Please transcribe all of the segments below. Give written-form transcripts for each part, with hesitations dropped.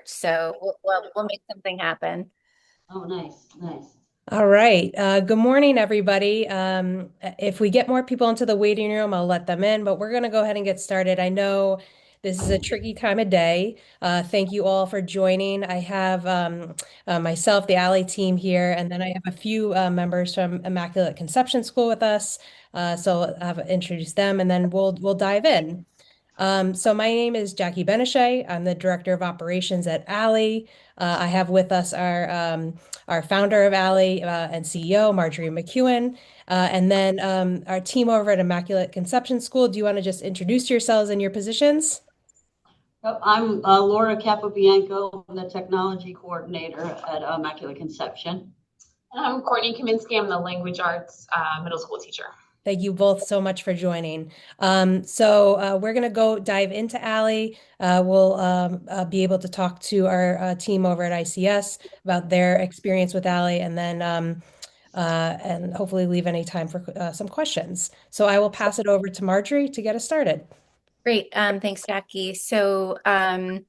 March. So we'll make something happen. Oh, nice, nice. All right. Good morning, everybody. If we get more people into the waiting room, I'll let them in, but we're going to go ahead and get started. I know this is a tricky time of day. Thank you all for joining. I have myself, the ALEE team here, and then I have a few members from Immaculate Conception School with us. So I'll have introduce them, and then we'll dive in. So my name is Jackie Benishai. I'm the Director of Operations at ALEE. I have with us our founder of ALEE and CEO, Marjorie McEwen, and then our team over at Immaculate Conception School. Do you want to just introduce yourselves and your positions? Yep, I'm Laura Capobianco, the technology coordinator at Immaculate Conception. And I'm Courtney Kaminsky. I'm the language arts middle school teacher. Thank you both so much for joining. So we're going to go dive into ALEE. We'll be able to talk to our team over at ICS about their experience with ALEE, and hopefully leave any time for some questions. So I will pass it over to Marjorie to get us started. Great. Thanks, Jackie. Hi,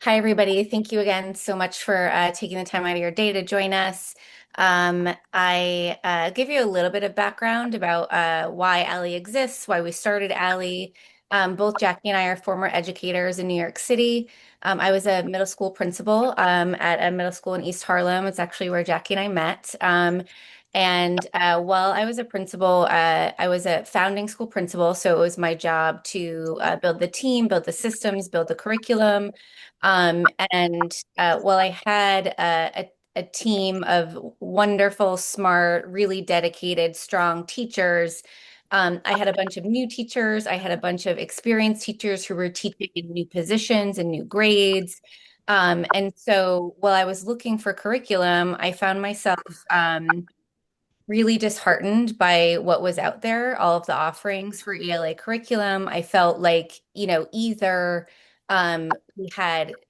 everybody. Thank you again so much for taking the time out of your day to join us. I give you a little bit of background about why ALEE exists, why we started ALEE. Both Jackie and I are former educators in New York City. I was a middle school principal at a middle school in East Harlem. It's actually where Jackie and I met. And while I was a principal, I was a founding school principal, so it was my job to build the team, build the systems, build the curriculum. And while I had a team of wonderful, smart, really dedicated, strong teachers, I had a bunch of new teachers. I had a bunch of experienced teachers who were teaching in new positions and new grades. And so while I was looking for curriculum, I found myself really disheartened by what was out there, all of the offerings for ELA curriculum. I felt like, either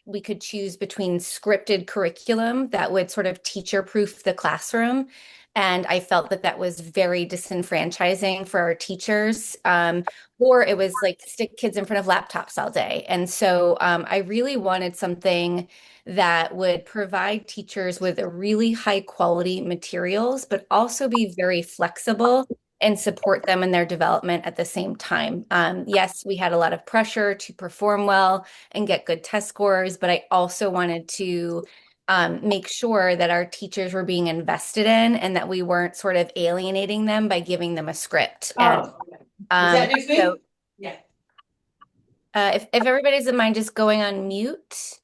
we could choose between scripted curriculum that would sort of teacher-proof the classroom. And I felt that that was very disenfranchising for our teachers. Or it was like stick kids in front of laptops all day. And so I really wanted something that would provide teachers with really high quality materials, but also be very flexible and support them in their development at the same time. Yes, we had a lot of pressure to perform well and get good test scores, but I also wanted to make sure that our teachers were being invested in and that we weren't sort of alienating them by giving them a script. And Is that next week? so Yeah. if everybody's in mind just going on mute.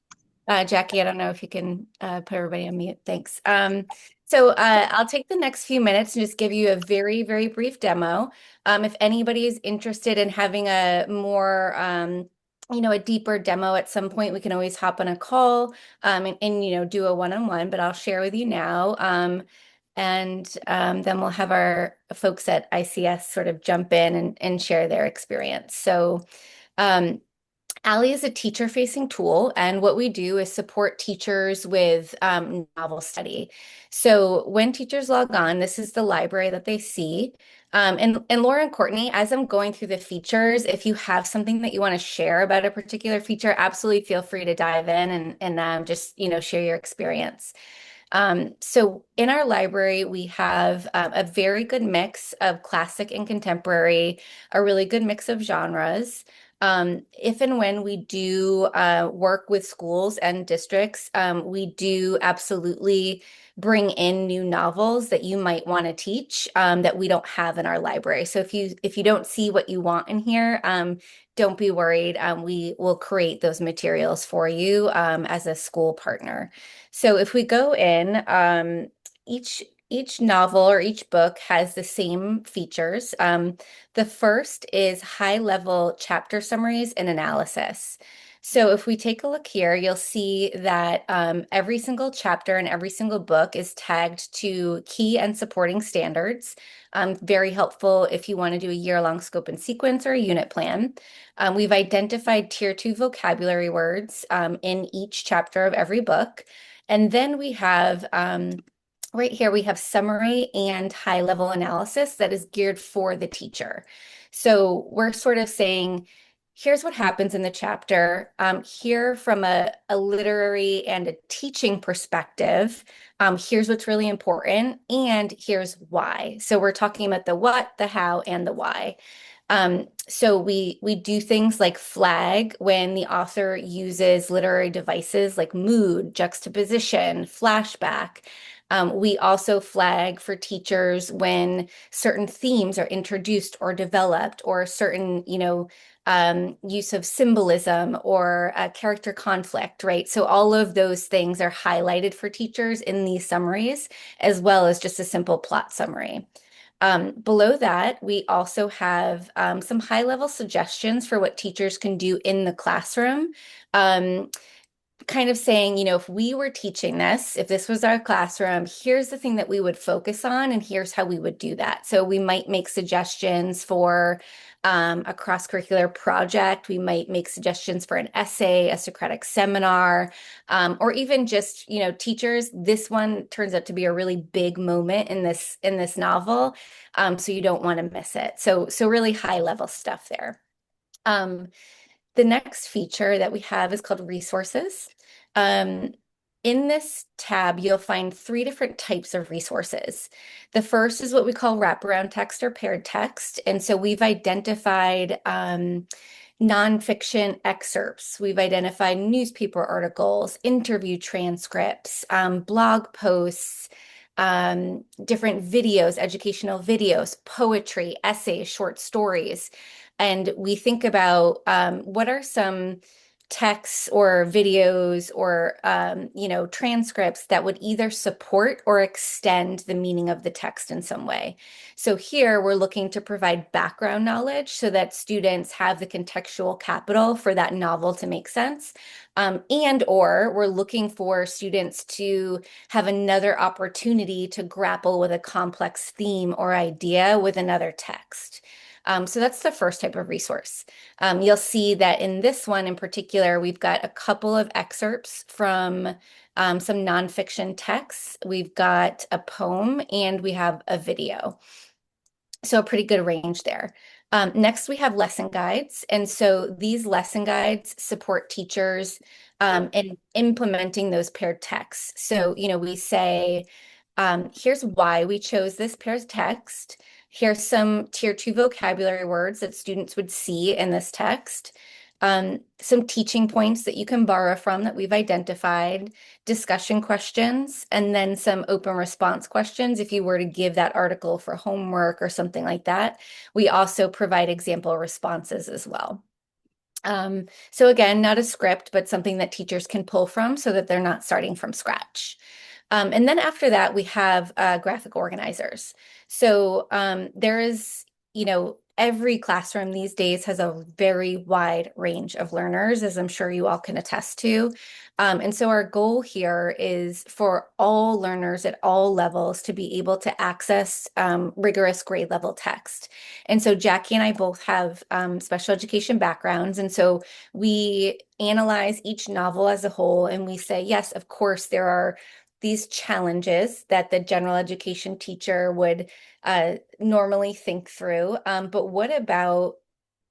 Jackie, I don't know if you can put everybody on mute. Thanks. I'll take the next few minutes and just give you a very, very brief demo. If anybody is interested in having a more, a deeper demo at some point, we can always hop on a call and do a one-on-one, but I'll share with you now. And then we'll have our folks at ICS sort of jump in and share their experience. Um, ALEE is a teacher-facing tool, and what we do is support teachers with novel study. So when teachers log on, this is the library that they see. And Laura and Courtney, as I'm going through the features, if you have something that you want to share about a particular feature, absolutely feel free to dive in and just share your experience. So in our library, we have a very good mix of classic and contemporary, a really good mix of genres. If and when we do work with schools and districts, we do absolutely bring in new novels that you might want to teach that we don't have in our library. So if you don't see what you want in here, don't be worried. We will create those materials for you as a school partner. So if we go in, each novel or each book has the same features. The first is high-level chapter summaries and analysis. So if we take a look here, you'll see that every single chapter and every single book is tagged to key and supporting standards. Very helpful if you want to do a year-long scope and sequence or a unit plan. We've identified tier 2 vocabulary words in each chapter of every book. And then we have right here, we have summary and high-level analysis that is geared for the teacher. So we're sort of saying, here's what happens in the chapter. Here, from a literary and a teaching perspective, here's what's really important, and here's why. So we're talking about the what, the how, and the why. So we do things like flag when the author uses literary devices like mood, juxtaposition, flashback. We also flag for teachers when certain themes are introduced or developed, or certain, use of symbolism or character conflict, right? So all of those things are highlighted for teachers in these summaries, as well as just a simple plot summary. Below that, we also have some high-level suggestions for what teachers can do in the classroom. Um, Kind of saying, if we were teaching this, if this was our classroom, here's the thing that we would focus on, and here's how we would do that. So we might make suggestions for a cross-curricular project. We might make suggestions for an essay, a Socratic seminar, or even just, teachers. This one turns out to be a really big moment in this novel, so you don't want to miss it. So really high-level stuff there. Um, the next feature that we have is called resources. Um, in this tab, you'll find three different types of resources. The first is what we call wraparound text or paired text. And so we've identified nonfiction excerpts. We've identified newspaper articles, interview transcripts, blog posts, different videos, educational videos, poetry, essays, short stories. And we think about what are some texts or videos or transcripts that would either support or extend the meaning of the text in some way. So here we're looking to provide background knowledge so that students have the contextual capital for that novel to make sense. And/or we're looking for students to have another opportunity to grapple with a complex theme or idea with another text. So that's the first type of resource. You'll see that in this one in particular, we've got a couple of excerpts from some nonfiction texts. We've got a poem and we have a video. So a pretty good range there. Next, we have lesson guides. And so these lesson guides support teachers in implementing those paired texts. So, we say, here's why we chose this paired text. Here's some tier 2 vocabulary words that students would see in this text. Some teaching points that you can borrow from that we've identified, discussion questions, and then some open response questions if you were to give that article for homework or something like that. We also provide example responses as well. So again, not a script, but something that teachers can pull from so that they're not starting from scratch. And then after that, we have graphic organizers. So there is, every classroom these days has a very wide range of learners, as I'm sure you all can attest to. And so our goal here is for all learners at all levels to be able to access rigorous grade level text. And so Jackie and I both have special education backgrounds. And so we analyze each novel as a whole and we say, yes, of course, there are these challenges that the general education teacher would normally think through. But what about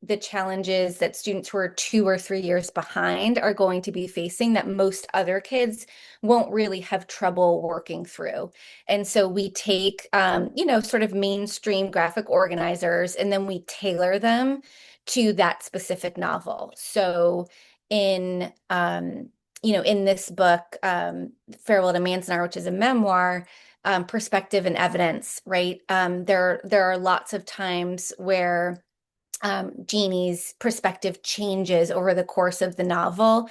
the challenges that students who are 2 or 3 years behind are going to be facing that most other kids won't really have trouble working through? And so we take, sort of mainstream graphic organizers, and then we tailor them to that specific novel. So in, in this book, Farewell to Manzanar, which is a memoir, perspective and evidence, right? There are lots of times where Jeannie's perspective changes over the course of the novel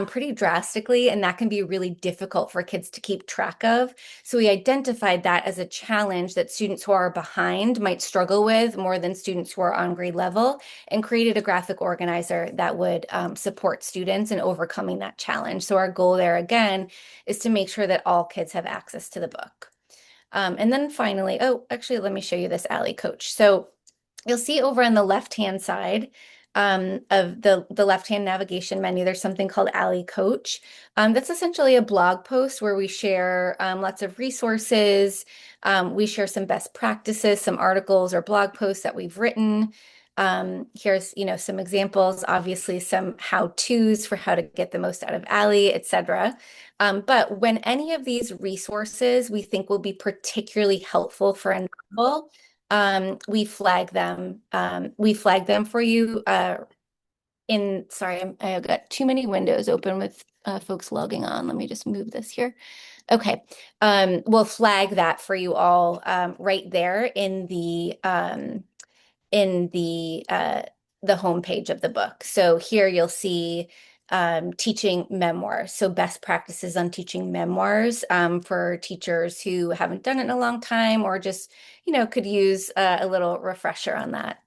pretty drastically, and that can be really difficult for kids to keep track of. So we identified that as a challenge that students who are behind might struggle with more than students who are on grade level, and created a graphic organizer that would support students in overcoming that challenge. So our goal there, again, is to make sure that all kids have access to the book. And then finally, actually, let me show you this ALEE coach. So you'll see over on the left-hand side of the left-hand navigation menu, there's something called ALEE Coach. That's essentially a blog post where we share lots of resources. We share some best practices, some articles or blog posts that we've written. Here's, some examples, obviously some how-tos for how to get the most out of ALEE, etc. But when any of these resources we think will be particularly helpful for a novel, we flag them. We flag them for you sorry, I've got too many windows open with folks logging on. Let me just move this here. Okay. We'll flag that for you all right there in the homepage of the book. So here you'll see teaching memoirs. So best practices on teaching memoirs for teachers who haven't done it in a long time or just, could use a little refresher on that.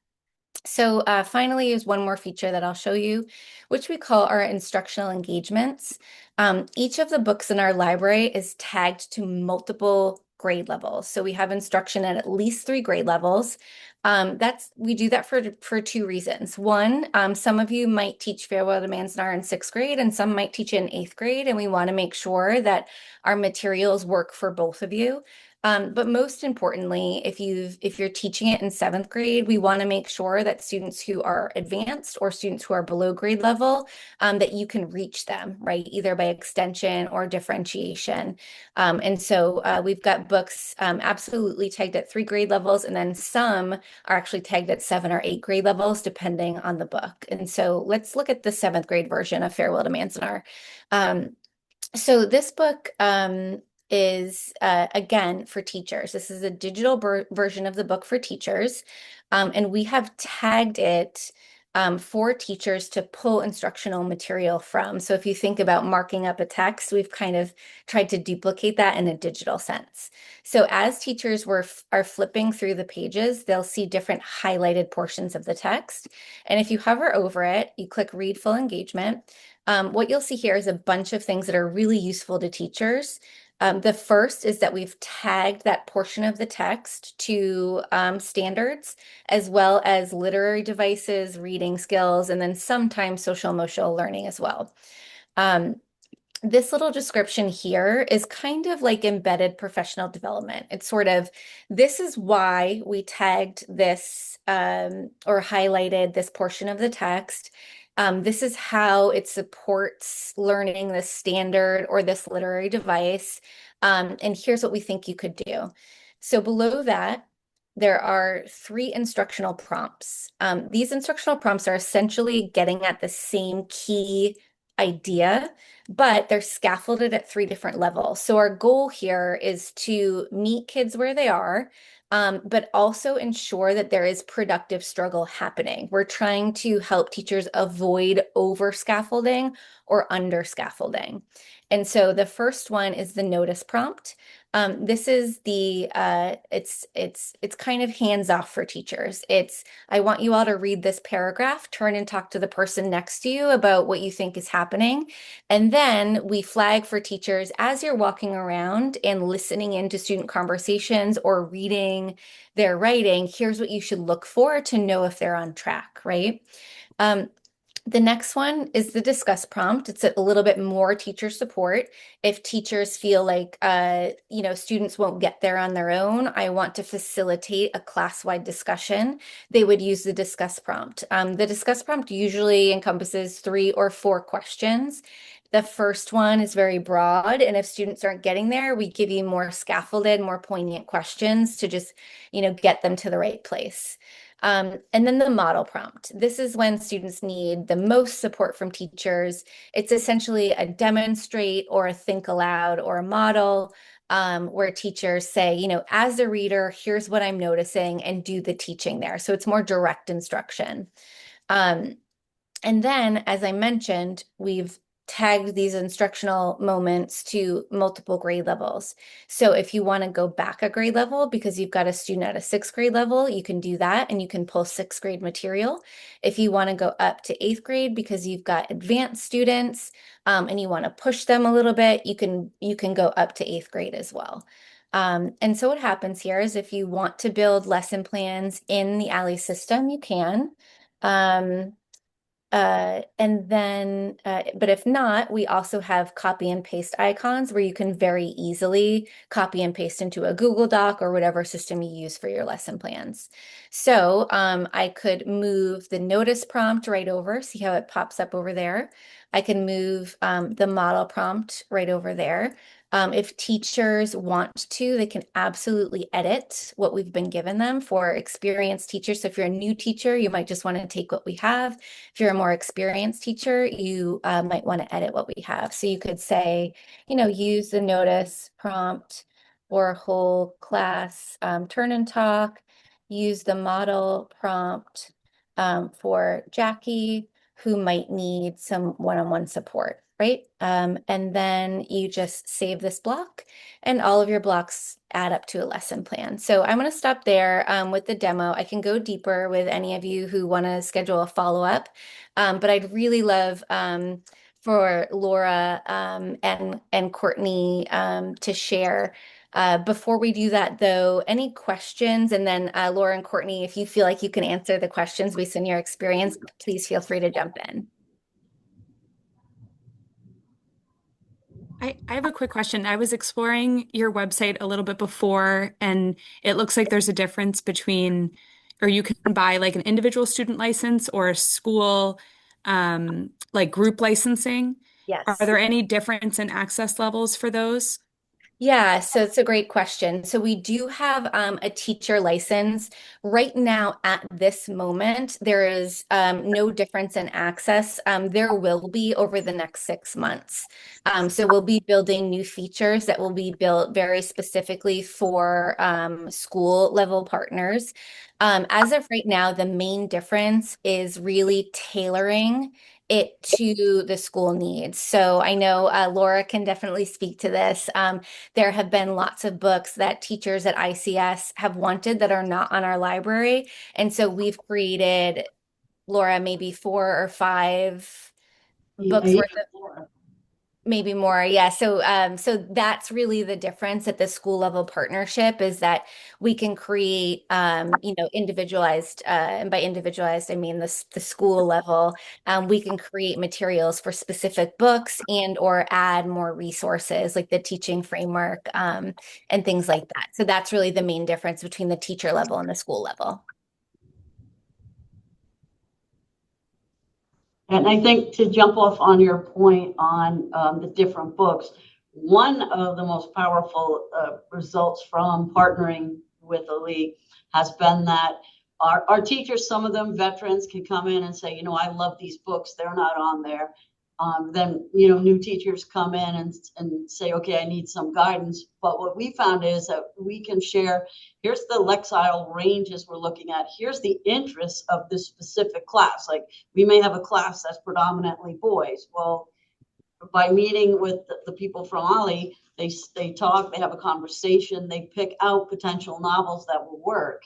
So finally is one more feature that I'll show you, which we call our instructional engagements. Each of the books in our library is tagged to multiple grade levels. So we have instruction at least 3 grade levels. We do that for 2 reasons. One, some of you might teach Farewell to Manzanar in 6th grade and some might teach in 8th grade, and we want to make sure that our materials work for both of you. But most importantly, if you're teaching it in 7th grade, we want to make sure that students who are advanced or students who are below grade level, that you can reach them, right? Either by extension or differentiation. And so we've got books absolutely tagged at 3 grade levels, and then some are actually tagged at 7 or 8 grade levels, depending on the book. And so let's look at the 7th grade version of Farewell to Manzanar. So this book is, again, for teachers. This is a digital version of the book for teachers, and we have tagged it for teachers to pull instructional material from. So if you think about marking up a text, we've kind of tried to duplicate that in a digital sense. So as teachers are flipping through the pages, they'll see different highlighted portions of the text. And if you hover over it, you click Read Full Engagement. What you'll see here is a bunch of things that are really useful to teachers. The first is that we've tagged that portion of the text to standards, as well as literary devices, reading skills, and then sometimes social emotional learning as well. This little description here is kind of like embedded professional development. It's sort of, this is why we tagged this or highlighted this portion of the text. This is how it supports learning this standard or this literary device. And here's what we think you could do. So below that, there are 3 instructional prompts. These instructional prompts are essentially getting at the same key idea, but they're scaffolded at 3 different levels. So our goal here is to meet kids where they are, but also ensure that there is productive struggle happening. We're trying to help teachers avoid over scaffolding or under scaffolding. And so the first one is the notice prompt. This is it's kind of hands off for teachers. I want you all to read this paragraph, turn and talk to the person next to you about what you think is happening. And then we flag for teachers as you're walking around and listening into student conversations or reading their writing, here's what you should look for to know if they're on track, right? The next one is the discuss prompt. It's a little bit more teacher support. If teachers feel like, students won't get there on their own, I want to facilitate a class-wide discussion, they would use the discuss prompt. The discuss prompt usually encompasses 3 or 4 questions. The first one is very broad, and if students aren't getting there, we give you more scaffolded, more poignant questions to just, get them to the right place. And then the model prompt. This is when students need the most support from teachers. It's essentially a demonstrate or a think aloud or a model where teachers say, as a reader, here's what I'm noticing, and do the teaching there. So it's more direct instruction. And then, as I mentioned, we've tagged these instructional moments to multiple grade levels. So if you want to go back a grade level because you've got a student at a 6th grade level, you can do that and you can pull 6th grade material. If you want to go up to 8th grade because you've got advanced students and you want to push them a little bit, you can go up to 8th grade as well. And so what happens here is if you want to build lesson plans in the ALEE system, you can. But if not, we also have copy and paste icons where you can very easily copy and paste into a Google Doc or whatever system you use for your lesson plans. So I could move the notice prompt right over, see how it pops up over there. I can move the model prompt right over there. If teachers want to, they can absolutely edit what we've been given them for experienced teachers. So if you're a new teacher, you might just want to take what we have. If you're a more experienced teacher, you might want to edit what we have. So you could say, use the notice prompt for whole class turn and talk, use the model prompt for Jackie, who might need some one-on-one support, right? And then you just save this block and all of your blocks add up to a lesson plan. So I'm going to stop there with the demo. I can go deeper with any of you who want to schedule a follow-up, but I'd really love for Laura and Courtney to share. Before we do that, though, any questions? And then Laura and Courtney, if you feel like you can answer the questions based on your experience, please feel free to jump in. I have a quick question. I was exploring your website a little bit before, and it looks like there's a difference between, or you can buy like an individual student license or a school like group licensing. Are Yes. there any difference in access levels for those? Yeah, so it's a great question. So we do have a teacher license. Right now, at this moment, there is no difference in access. There will be over the next 6 months. So we'll be building new features that will be built very specifically for school level partners. As of right now, the main difference is really tailoring it to the school needs. So I know Laura can definitely speak to this. There have been lots of books that teachers at ICS have wanted that are not on our library. And so we've created, Laura, maybe 4 or 5 Yeah, books even worth of, more. maybe more. Yeah. So that's really the difference at the school level partnership is that we can create, individualized, and by individualized, I mean the school level. We can create materials for specific books and or add more resources like the teaching framework, and things like that. So that's really the main difference between the teacher level and the school level. And I think to jump off on your point on the different books, one of the most powerful results from partnering with ALEE has been that our teachers, some of them veterans, can come in and say, I love these books, they're not on there. Then, new teachers come in and say, okay, I need some guidance. But what we found is that we can share, here's the Lexile ranges we're looking at. Here's the interests of this specific class. Like we may have a class that's predominantly boys. Well, by meeting with the people from ALEE, they talk, they have a conversation, they pick out potential novels that will work.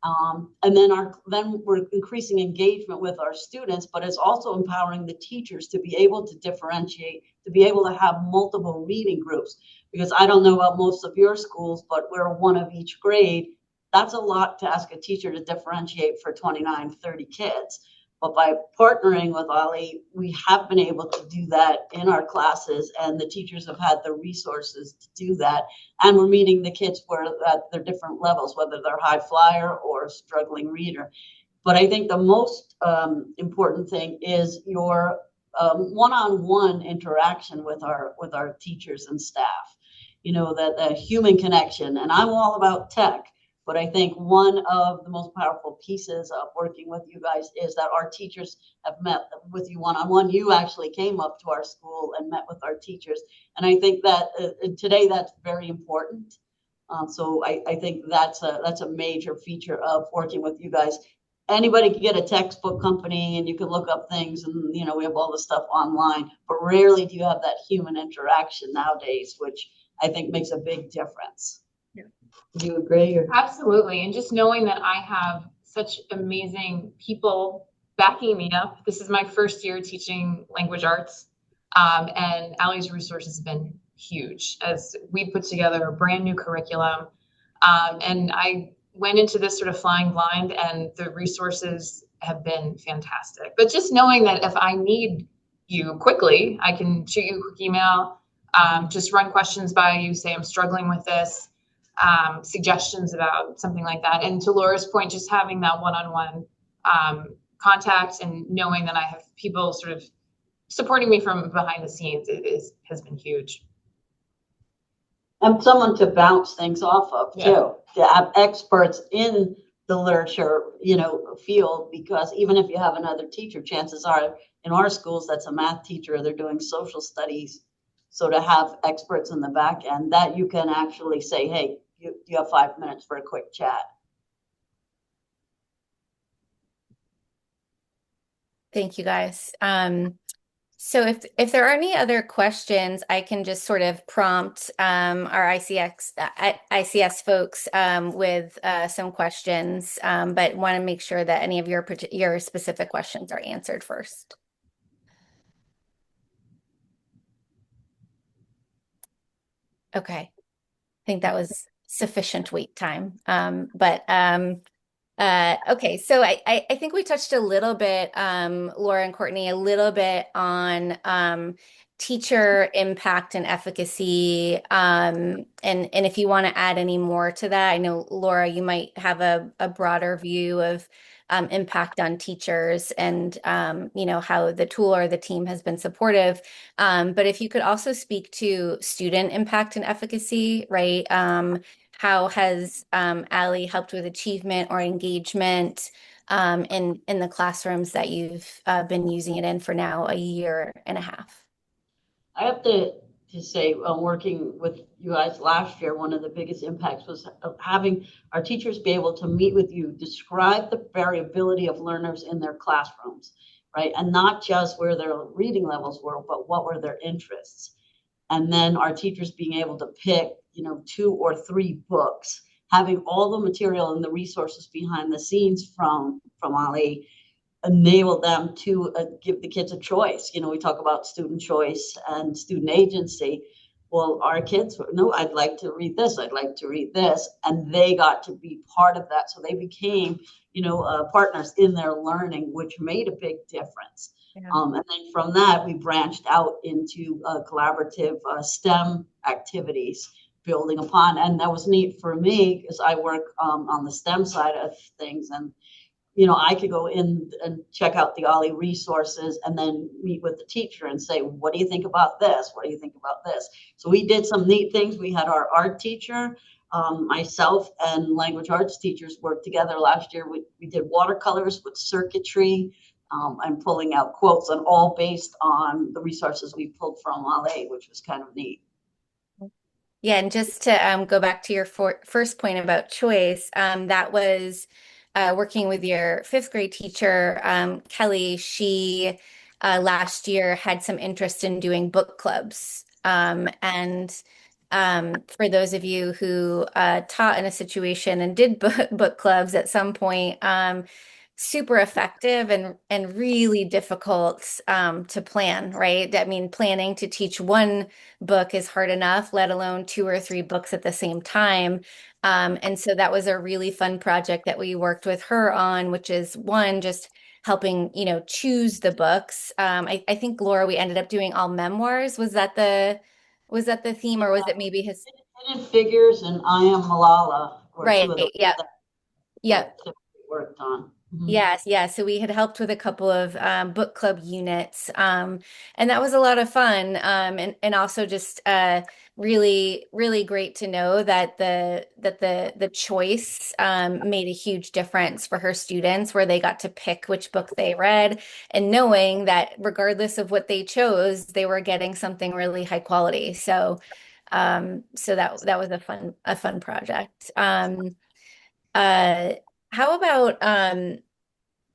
And then we're increasing engagement with our students, but it's also empowering the teachers to be able to differentiate, to be able to have multiple reading groups. Because I don't know about most of your schools, but we're one of each grade. That's a lot to ask a teacher to differentiate for 29, 30 kids. But by partnering with ALEE, we have been able to do that in our classes, and the teachers have had the resources to do that. And we're meeting the kids where at their different levels, whether they're high flyer or struggling reader. But I think the most important thing is your one-on-one interaction with our teachers and staff. That human connection. And I'm all about tech. But I think one of the most powerful pieces of working with you guys is that our teachers have met with you one-on-one. You actually came up to our school and met with our teachers. And I think that today that's very important. So I think that's a major feature of working with you guys. Anybody can get a textbook company and you can look up things and, we have all the stuff online, but rarely do you have that human interaction nowadays, which I think makes a big difference. Do you agree? Absolutely. And just knowing that I have such amazing people backing me up. This is my first year teaching language arts. And ALEE's resources have been huge as we put together a brand new curriculum. And I went into this sort of flying blind, and the resources have been fantastic. But just knowing that if I need you quickly, I can shoot you a quick email, just run questions by you, say I'm struggling with this, suggestions about something like that. And to Laura's point, just having that one-on-one contact and knowing that I have people sort of supporting me from behind the scenes has been huge. And someone to bounce things off of too, to have experts in the literature, field, because even if you have another teacher, chances are in our schools, that's a math teacher, they're doing social studies. So to have experts in the back end that you can actually say, hey, you have 5 minutes for a quick chat. Thank you, guys. So if there are any other questions, I can just sort of prompt our ICS folks with some questions, but want to make sure that any of your specific questions are answered first. Okay, I think that was sufficient wait time. Okay, so I think we touched a little bit, Laura and Courtney, a little bit on teacher impact and efficacy. And if you want to add any more to that, I know, Laura, you might have a broader view of impact on teachers and how the tool or the team has been supportive. But if you could also speak to student impact and efficacy, right? How has ALEE helped with achievement or engagement in the classrooms that you've been using it in for now a year and a half? I have to say, working with you guys last year, one of the biggest impacts was having our teachers be able to meet with you, describe the variability of learners in their classrooms, right? And not just where their reading levels were, but what were their interests. And then our teachers being able to pick, 2 or 3 books, having all the material and the resources behind the scenes from ALEE, enable them to give the kids a choice. We talk about student choice and student agency. Well, our kids, no, I'd like to read this, I'd like to read this. And they got to be part of that. So they became, partners in their learning, which made a big difference. Yeah. And then from that, we branched out into collaborative STEM activities, building upon. And that was neat for me because I work on the STEM side of things. And I could go in and check out the ALEE resources and then meet with the teacher and say, what do you think about this? What do you think about this? So we did some neat things. We had our art teacher, myself and language arts teachers worked together last year. We did watercolors with circuitry and pulling out quotes, and all based on the resources we pulled from ALEE, which was kind of neat. Yeah, and just to go back to your first point about choice, that was working with your 5th grade teacher, Kelly. She last year had some interest in doing book clubs. And for those of you who taught in a situation and did book clubs at some point, super effective and really difficult to plan, right? I mean, planning to teach one book is hard enough, let alone 2 or 3 books at the same time. And so that was a really fun project that we worked with her on, which is one, just helping, choose the books. I think, Laura, we ended up doing all memoirs. Was that the theme, or was it maybe his Hidden Figures and I Am Malala were right? 2 of the Yeah. Yep. worked on. Mm-hmm. Yes, yeah. So we had helped with a couple of book club units, and that was a lot of fun. And also just really, really great to know that the choice made a huge difference for her students, where they got to pick which book they read, and knowing that regardless of what they chose, they were getting something really high quality. So that was a fun project. How about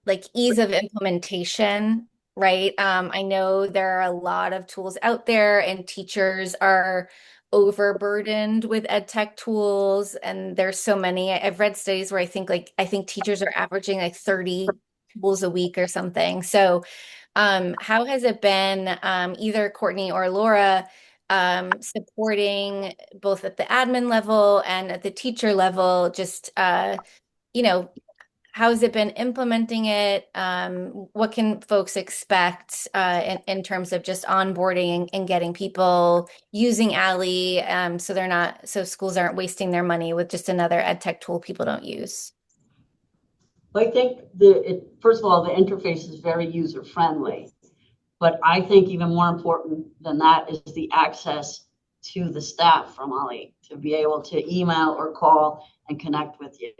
like ease of implementation, right? I know there are a lot of tools out there, and teachers are overburdened with ed tech tools, and there's so many. I've read studies where I think teachers are averaging like 30 tools a week or something. So how has it been, either Courtney or Laura, supporting both at the admin level and at the teacher level, just, you know, how has it been implementing it? What can folks expect in terms of just onboarding and getting people using ALEE, so schools aren't wasting their money with just another ed tech tool people don't use? I think first of all, the interface is very user friendly, but I think even more important than that is the access to the staff from ALEE to be able to email or call and connect with you.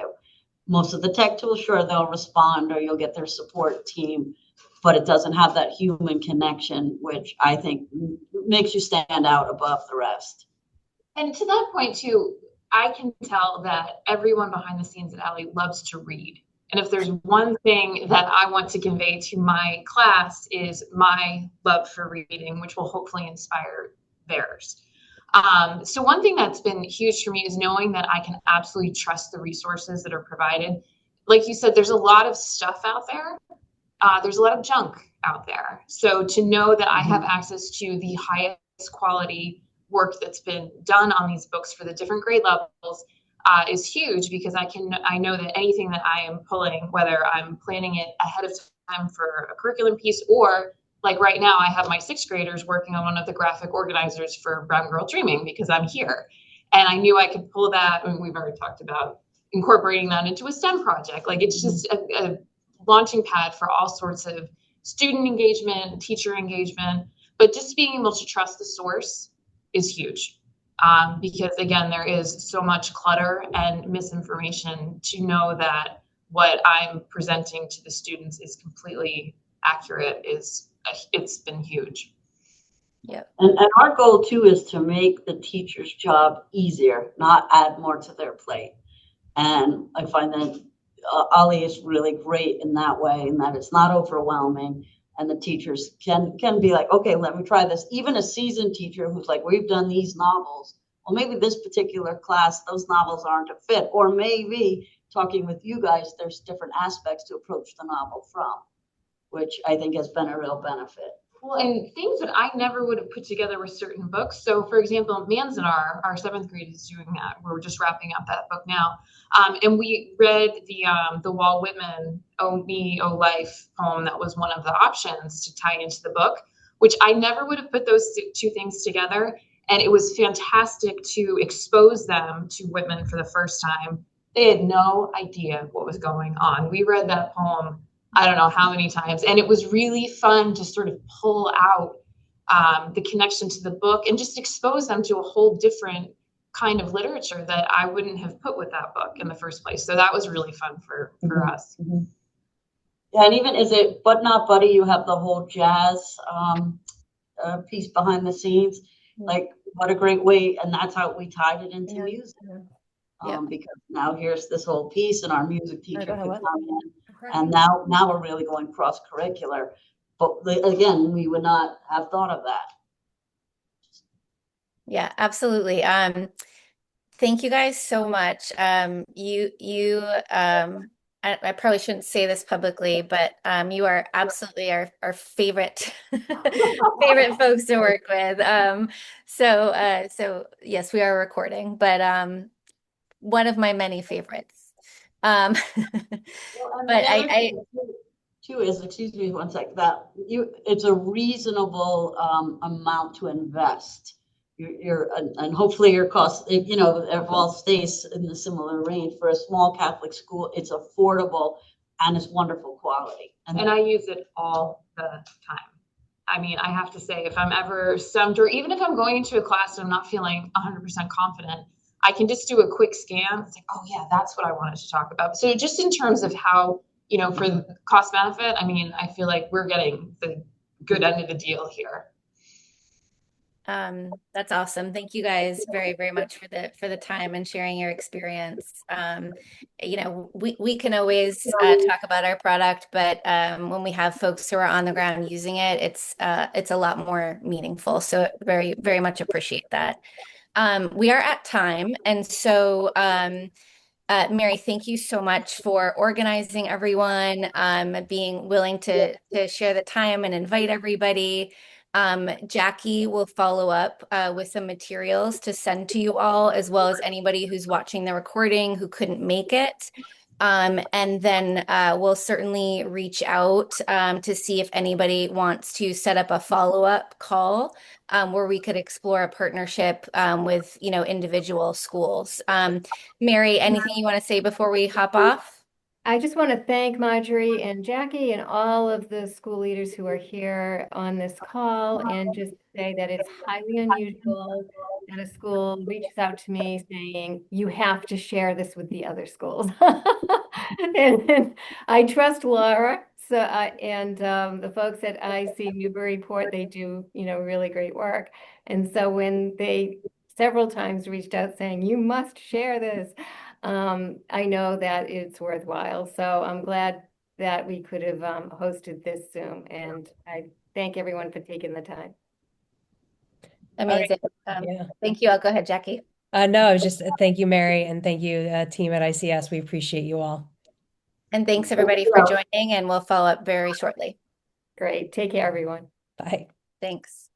Most of the tech tools, sure, they'll respond or you'll get their support team, but it doesn't have that human connection, which I think makes you stand out above the rest. And to that point too, I can tell that everyone behind the scenes at ALEE loves to read. And if there's one thing that I want to convey to my class is my love for reading, which will hopefully inspire theirs. So one thing that's been huge for me is knowing that I can absolutely trust the resources that are provided. Like you said, there's a lot of stuff out there. There's a lot of junk out there. So to know that I have access to the highest quality work that's been done on these books for the different grade levels is huge, because I know that anything that I am pulling, whether I'm planning it ahead of time for a curriculum piece, or like right now, I have my sixth graders working on one of the graphic organizers for Brown Girl Dreaming because I'm here. And I knew I could pull that, and we've already talked about incorporating that into a STEM project. Like, it's just a launching pad for all sorts of student engagement, teacher engagement, but just being able to trust the source is huge. Because again, there is so much clutter and misinformation. To know that what I'm presenting to the students is completely accurate it's been huge. Yeah. And our goal too is to make the teacher's job easier, not add more to their plate. And I find that ALEE is really great in that way, in that it's not overwhelming, and the teachers can be like, okay, let me try this. Even a seasoned teacher who's like, we've done these novels. Well, maybe this particular class, those novels aren't a fit. Or maybe talking with you guys, there's different aspects to approach the novel from, which I think has been a real benefit. Well, and things that I never would have put together with certain books. So, for example, Manzanar, our seventh grade is doing that. We're just wrapping up that book now, and we read the Walt Whitman "Oh Me, Oh Life" poem that was one of the options to tie into the book, which I never would have put those two things together. And it was fantastic to expose them to Whitman for the first time. They had no idea what was going on. We read that poem I don't know how many times. And it was really fun to sort of pull out the connection to the book and just expose them to a whole different kind of literature that I wouldn't have put with that book in the first place. So that was really fun for us. Mm-hmm. Yeah, and even is it But Not Buddy, you have the whole jazz piece behind the scenes. Like, what a great way. And that's how we tied it into music. Because now here's this whole piece, and our music teacher could come in. And now we're really going cross-curricular. But again, we would not have thought of that. Yeah, absolutely. Thank you guys so much. I probably shouldn't say this publicly, but you are absolutely our favorite favorite folks to work with. So yes, we are recording, but one of my many favorites. Well, But I too is, excuse me one sec, that it's a reasonable amount to invest. And hopefully your cost, if all stays in the similar range. For a small Catholic school, it's affordable and it's wonderful quality. And I use it all the time. I mean, I have to say, if I'm ever stumped, or even if I'm going into a class and I'm not feeling 100% confident, I can just do a quick scan. It's like, oh yeah, that's what I wanted to talk about. So just in terms of how, for the cost benefit, I mean, I feel like we're getting the good end of the deal here. That's awesome. Thank you guys very, very much for the time and sharing your experience. We can always talk about our product, but when we have folks who are on the ground using it, it's a lot more meaningful. So very, very much appreciate that. We are at time, and so Mary, thank you so much for organizing everyone, being willing to share the time and invite everybody. Jackie will follow up with some materials to send to you all, as well as anybody who's watching the recording who couldn't make it. And then we'll certainly reach out to see if anybody wants to set up a follow-up call where we could explore a partnership with, individual schools. Mary, anything you want to say before we hop off? I just want to thank Marjorie and Jackie and all of the school leaders who are here on this call, and just say that it's highly unusual that a school reaches out to me saying, you have to share this with the other schools. And I trust Laura. So the folks at IC Newburyport, they do, really great work. And so when they several times reached out saying, you must share this, I know that it's worthwhile. So I'm glad that we could have hosted this Zoom, and I thank everyone for taking the time. Amazing. Yeah. Thank you. I'll go ahead, Jackie. No, I was just thank you, Mary, and thank you, team at ICS. We appreciate you all. And thanks everybody for joining, and we'll follow up very shortly. Great. Take care, everyone. Bye. Thanks.